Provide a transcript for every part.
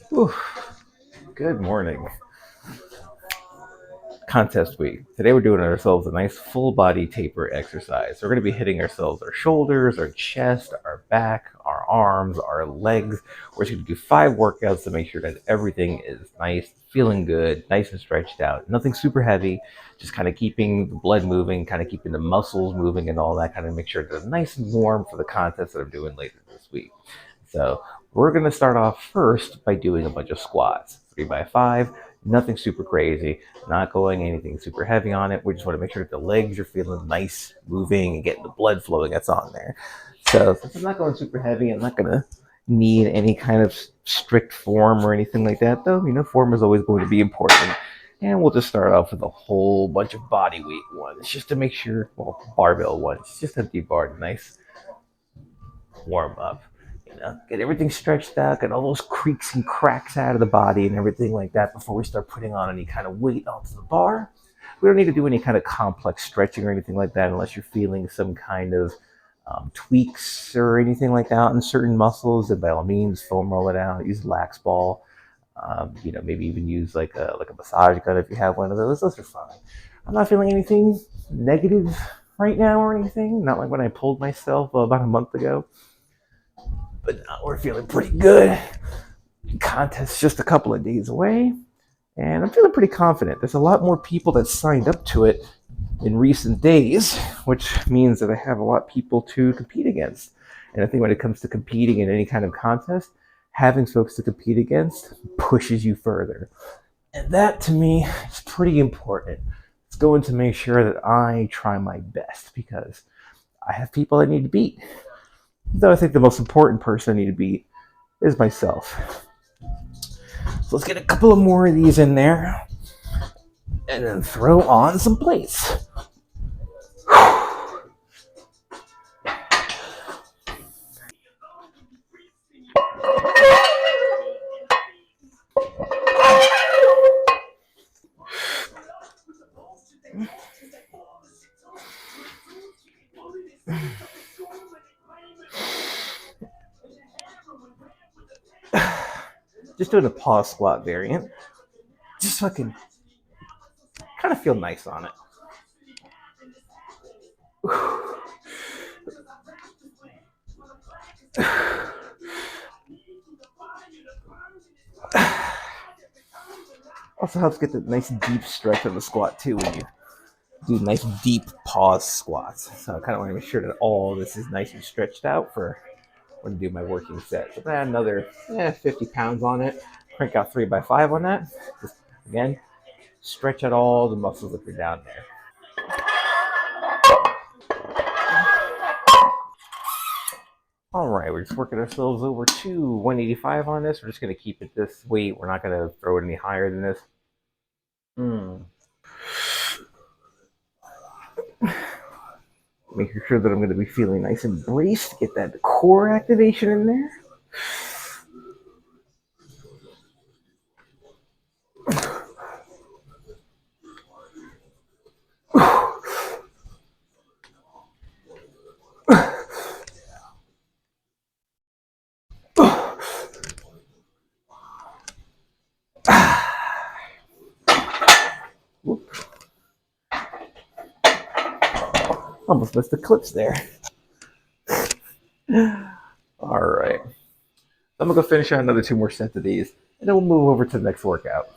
Whew. Good morning. Contest week. Today we're doing ourselves a nice full body taper exercise. So we're going to be hitting ourselves our shoulders, our chest, our back, our arms, our legs. We're just going to do 5 workouts to make sure that everything is nice, feeling good, nice and stretched out. Nothing super heavy, just kind of keeping the blood moving, kind of keeping the muscles moving and all that, kind of make sure that it's nice and warm for the contest that I'm doing later this week. So we're going to start off first by doing a bunch of squats, 3 by 5, nothing super crazy, not going anything super heavy on it. We just want to make sure that the legs are feeling nice, moving, and getting the blood flowing that's on there. So since I'm not going super heavy, I'm not going to need any kind of strict form or anything like that, though. Form is always going to be important. And we'll just start off with a whole bunch of body weight ones, just to make sure, well, barbell ones, just empty bar, nice warm up. Get everything stretched out, get all those creaks and cracks out of the body and everything like that before we start putting on any kind of weight onto the bar. We don't need to do any kind of complex stretching or anything like that unless you're feeling some kind of tweaks or anything like that in certain muscles. And by all means, foam roll it out, use lax ball. Maybe even use like a massage gun if you have one of those. Those are fine. I'm not feeling anything negative right now or anything. Not like when I pulled myself about a month ago. But we're feeling pretty good. Contest's just a couple of days away, and I'm feeling pretty confident. There's a lot more people that signed up to it in recent days, which means that I have a lot of people to compete against. And I think when it comes to competing in any kind of contest, having folks to compete against pushes you further. And that to me is pretty important. It's going to make sure that I try my best because I have people I need to beat. Though I think the most important person I need to beat is myself. So let's get a couple of more of these in there and then throw on some plates. Just doing a pause squat variant. Just so I can kind of feel nice on it. Also helps get the nice deep stretch on the squat too when you do nice deep pause squats. So I kind of want to make sure that all this is nice and stretched out for when I do my working set. So I add another 50 pounds on it. Crank out 3 by 5 on that. Just again, stretch out all the muscles that are down there. All right, we're just working ourselves over to 185 on this. We're just going to keep it this weight. We're not going to throw it any higher than this. Making sure that I'm going to be feeling nice and braced. Get that core activation in there. Almost missed the clips there. All right. I'm going to go finish out another 2 more sets of these, and then we'll move over to the next workout.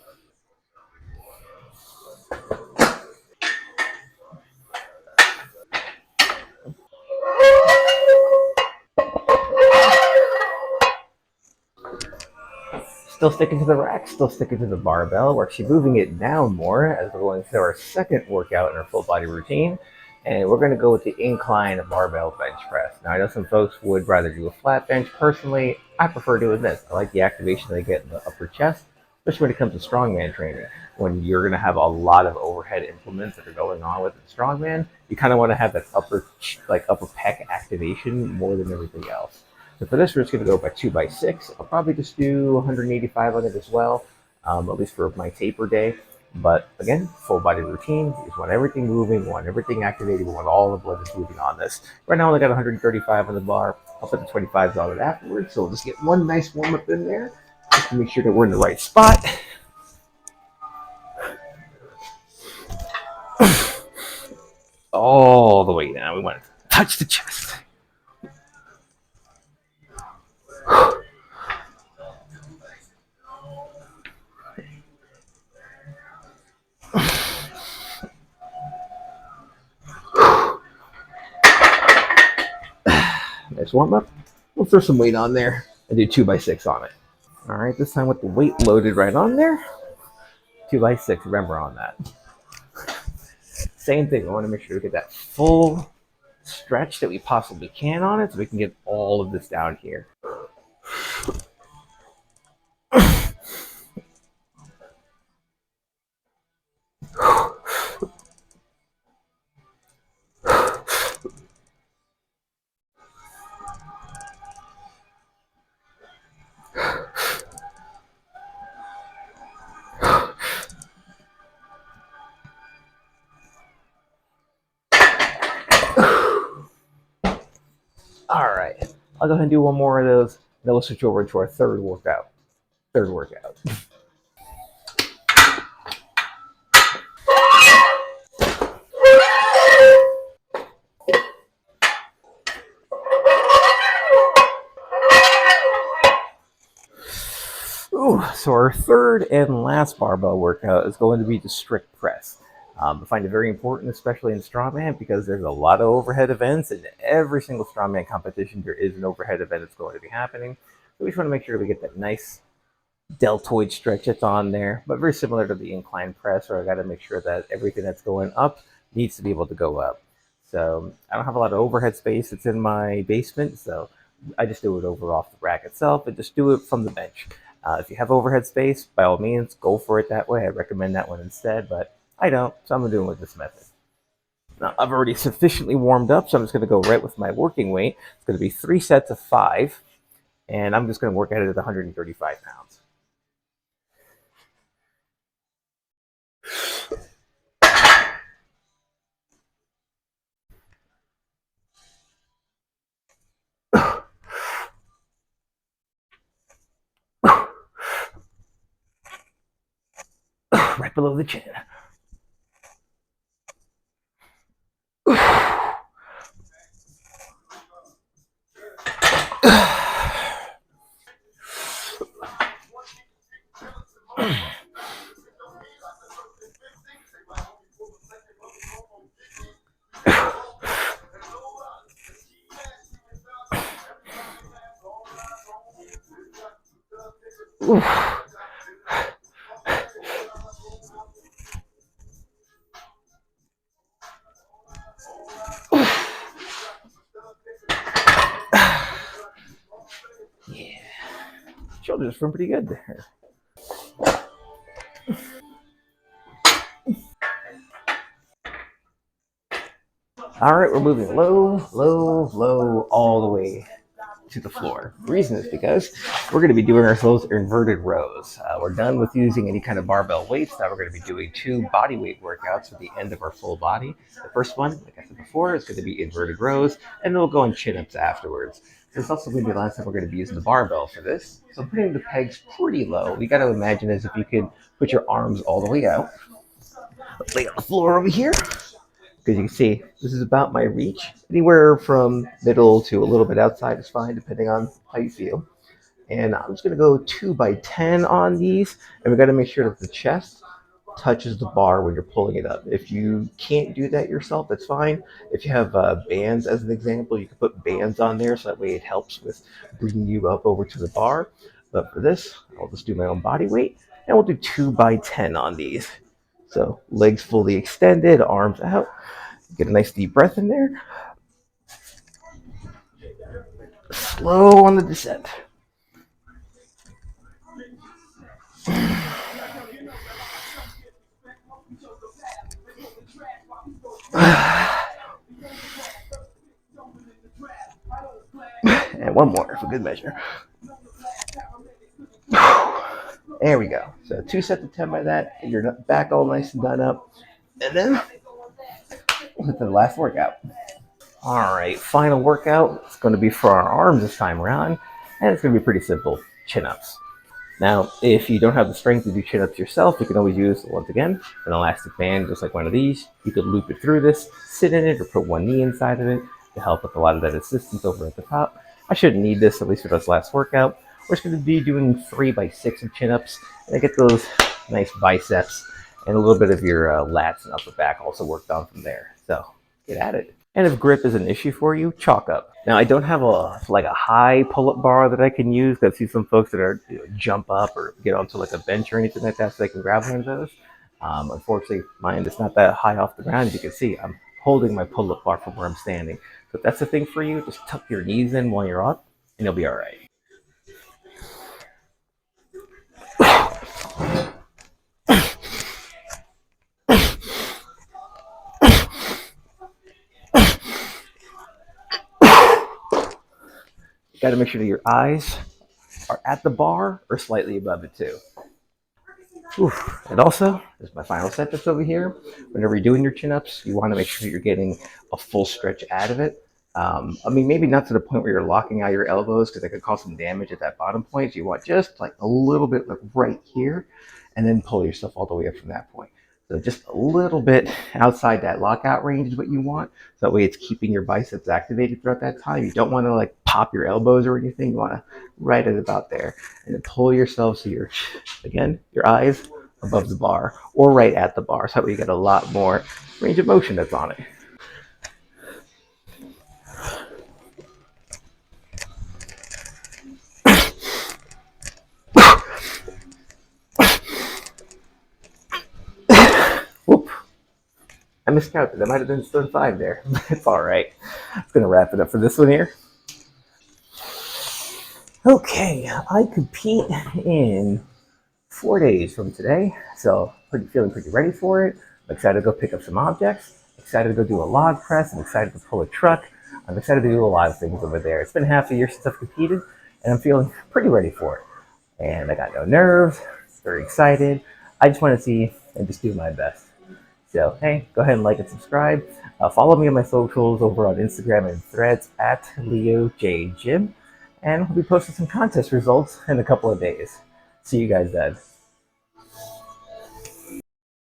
Still sticking to the rack, still sticking to the barbell. We're actually moving it down more as we're going through our second workout in our full body routine. And we're going to go with the incline barbell bench press. Now, I know some folks would rather do a flat bench. Personally, I prefer doing this. I like the activation they get in the upper chest, especially when it comes to strongman training. When you're going to have a lot of overhead implements that are going on with the strongman, you kind of want to have that upper pec activation more than everything else. So for this, we're just going to go by 2 by 6. I'll probably just do 185 on it as well, at least for my taper day. But again, full body routine. You just want everything moving, we want everything activated, we want all the blood is moving on this. Right now, I only got 135 on the bar. I'll put the 25s on it afterwards. So we'll just get one nice warm up in there. just to make sure that we're in the right spot. All the way down. We want to touch the chest. Nice warm up. We'll throw some weight on there and do 2x6 on it. All right, this time with the weight loaded right on there. 2x6, remember on that. Same thing, I want to make sure to get that full stretch that we possibly can on it so we can get all of this down here. All right, I'll go ahead and do one more of those, and then we'll switch over to our third workout. Ooh, so our third and last barbell workout is going to be the strict press. I find it very important, especially in Strongman, because there's a lot of overhead events. In every single Strongman competition, there is an overhead event that's going to be happening. So we just want to make sure we get that nice deltoid stretch that's on there, but very similar to the incline press, where I got to make sure that everything that's going up needs to be able to go up. So I don't have a lot of overhead space. It's in my basement, so I just do it over off the rack itself and just do it from the bench. If you have overhead space, by all means, go for it that way. I recommend that one instead, but I don't, so I'm doing it with this method. Now, I've already sufficiently warmed up, so I'm just going to go right with my working weight. It's going to be 3 sets of 5, and I'm just going to work at it at 135 pounds. Right below the chin. Yeah, shoulders feeling pretty good there. All right, we're moving low, low, low, all the way to the floor. The reason is because we're going to be doing ourselves inverted rows. We're done with using any kind of barbell weights. Now we're going to be doing 2 body weight workouts at the end of our full body. The first one, like I said before, is going to be inverted rows, and then we'll go on chin-ups afterwards. It's also going to be the last time we're going to be using the barbell for this. So I'm putting the pegs pretty low. You got to imagine as if you could put your arms all the way out. Lay on the floor over here. Because you can see, this is about my reach. Anywhere from middle to a little bit outside is fine, depending on how you feel. And I'm just going to go 2x10 on these. And we got to make sure that the chest touches the bar when you're pulling it up. If you can't do that yourself, that's fine. If you have bands, as an example, you can put bands on there, so that way it helps with bringing you up over to the bar. But for this, I'll just do my own body weight. And we'll do 2x10 on these. So legs fully extended, arms out. Get a nice deep breath in there. Slow on the descent. And one more for good measure. There we go. So 2 sets of 10 by that. Get your back all nice and done up. And then with the last workout. All right, final workout. It's going to be for our arms this time around. And it's going to be pretty simple. Chin-ups. Now, if you don't have the strength to do chin-ups yourself, you can always use, once again, an elastic band, just like one of these. You could loop it through this, sit in it, or put one knee inside of it to help with a lot of that assistance over at the top. I shouldn't need this, at least for this last workout. We're just going to be doing 3x6 of chin-ups, and I get those nice biceps and a little bit of your lats and upper back also worked on from there. So get at it. And if grip is an issue for you, chalk up. Now I don't have a high pull-up bar that I can use. I've seen some folks that are jump up or get onto like a bench or anything like that, so they can grab one of those. Unfortunately, mine is not that high off the ground. As you can see, I'm holding my pull-up bar from where I'm standing. So if that's the thing for you, just tuck your knees in while you're up, and you'll be all right. You got to make sure that your eyes are at the bar or slightly above it too. Oof. And also, this is my final set that's over here. Whenever you're doing your chin-ups, you want to make sure you're getting a full stretch out of it. I mean, maybe not to the point where you're locking out your elbows because that could cause some damage at that bottom point. So you want just like a little bit like right here, and then pull yourself all the way up from that point. So just a little bit outside that lockout range is what you want. So that way it's keeping your biceps activated throughout that time. You don't want to like pop your elbows or anything. You want to right at about there. And then pull yourself so you're, again, your eyes above the bar or right at the bar. So that way you get a lot more range of motion that's on it. Whoop. I miscounted. That might have been still 5 there. But it's all right. I'm going to wrap it up for this one here. Okay, I compete in 4 days from today, so feeling pretty ready for it. I'm excited to go pick up some objects. Excited to go do a log press. I'm excited to pull a truck. I'm excited to do a lot of things over there. It's been half a year since I've competed, and I'm feeling pretty ready for it. And I got no nerves. Very excited. I just want to see and just do my best. So, hey, go ahead and like and subscribe. Follow me on my socials over on Instagram and Threads at LeoJGym. And we'll be posting some contest results in a couple of days. See you guys then.